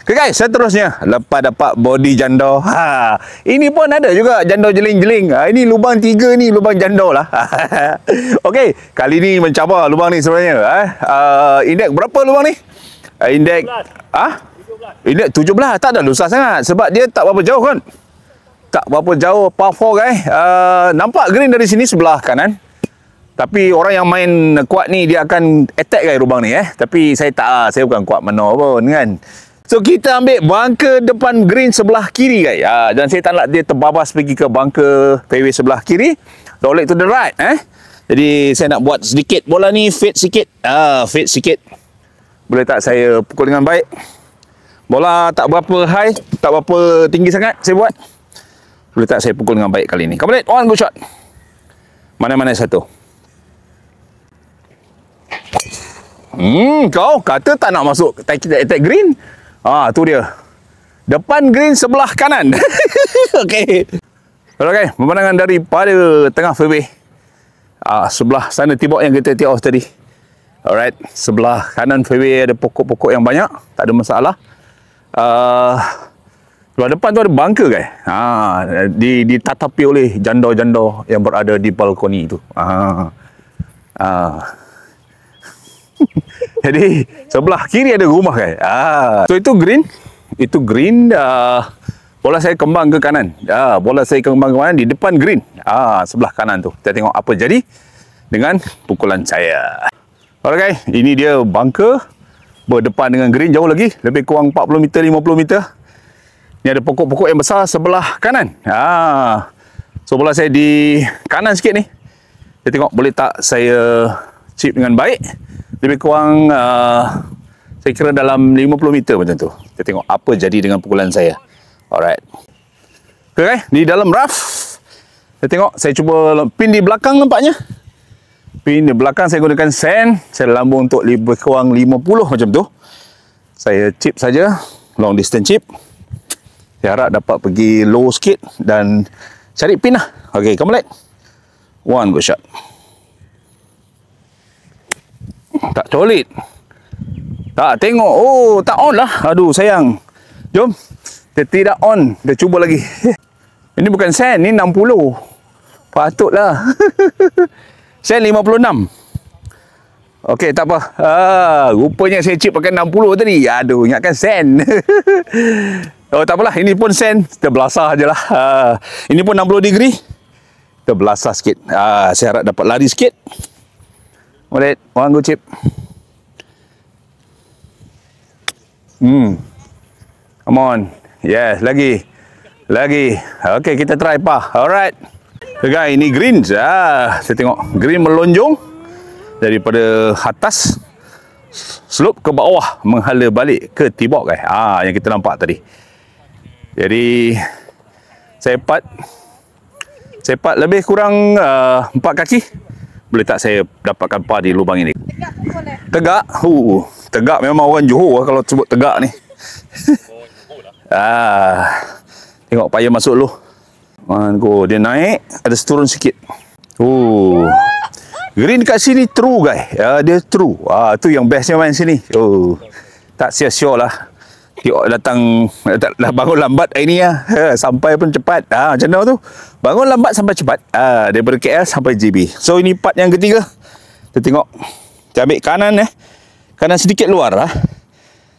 Okay guys, seterusnya lepas dapat body janda. Ini pun ada juga janda jeling-jeling. Ini lubang 3 ni, lubang janda lah. Okey, kali ni mencabar lubang ni sebenarnya. Indeks berapa lubang ni? Indeks 17. Indeks 17. Tak ada lusa sangat sebab dia tak berapa jauh kan. Tak berapa jauh par 4 guys. Nampak green dari sini sebelah kanan. Tapi orang yang main kuat ni dia akan attack guys lubang ni Tapi saya tak, saya bukan kuat mana pun kan. So kita ambil bunker depan green sebelah kiri guys. Dan saya tak nak dia terbabas pergi ke bunker fairway sebelah kiri. Roll it to the right Jadi saya nak buat sedikit bola ni fade sikit. Fade sikit. Boleh tak saya pukul dengan baik? Bola tak berapa high, tak berapa tinggi sangat saya buat. Boleh tak saya pukul dengan baik kali ni? Come on, one go shot. Mana-mana satu. Kau kata tak nak masuk attack green. Tu dia. Depan green sebelah kanan. Okey. Okey, pemandangan daripada tengah fairway. Sebelah sana tibok yang kita take off tadi. Alright, sebelah kanan fairway ada pokok-pokok yang banyak, tak ada masalah. Sebelah depan tu ada bunker guys. Ditatapi oleh janda-janda yang berada di balkoni tu. Jadi sebelah kiri ada rumah guys. So itu green. Itu green. Bola saya kembang ke kanan. Bola saya kembang ke kanan di depan green. Sebelah kanan tu. Kita tengok apa jadi dengan pukulan saya. Alright guys, ini dia bunker berdepan dengan green jauh lagi, lebih kurang 40 meter 50 meter. Ni ada pokok-pokok yang besar sebelah kanan. So bola saya di kanan sikit ni. Kita tengok boleh tak saya chip dengan baik. Lebih kurang saya kira dalam 50 meter macam tu. Kita tengok apa jadi dengan pukulan saya. Alright. Okay, di dalam rough. Kita tengok, saya cuba pin di belakang nampaknya. Pin di belakang saya gunakan sand. Saya lambung untuk lebih kurang 50 macam tu. Saya chip saja, long distance chip. Saya harap dapat pergi low sikit dan cari pin lah. Okay, come on. One go shot. Tak colit. Tak tengok. Oh, tak on lah. Aduh, sayang. Jom. Dia tidak on. Kita cuba lagi. Ini bukan sand. Ini 60. Patutlah. Sand 56. Okey, tak apa. Rupanya saya chip pakai 60 tadi. Aduh, ingatkan sand. Oh, tak apalah. Ini pun sand. Kita belasah je lah. Ini pun 60 degree. Kita belasah sikit. Saya harap dapat lari sikit. Alright, one go chip. Come on. Yes, lagi. Okay, kita try pa. Alright. Okay, ini green. Saya tengok green melonjong daripada atas slope ke bawah menghala balik ke tibok guys. Yang kita nampak tadi. Jadi saya pat lebih kurang 4 kaki. Boleh tak saya dapatkan par di lubang ini? Tegak. Tegak memang orang Johor kalau sebut tegak ni. Tengok payah masuk dulu. Dia naik, ada turun sikit. Green kat sini true guys. Dia true. Tu yang bestnya main sini. Tak sia-sia lah. Tengok datang dah bangun lambat hari ni sampai pun cepat. Macam mana tu? Bangun lambat sampai cepat. Daripada KL sampai JB. So ini part yang ketiga. Kita tengok. Kita ambil kanan kanan sedikit luar lah.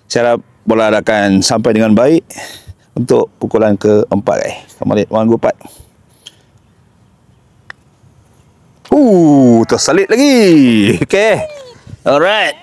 Cara bola akan sampai dengan baik untuk pukulan keempat Come on, one go part. Tersalit lagi. Okay. Alright.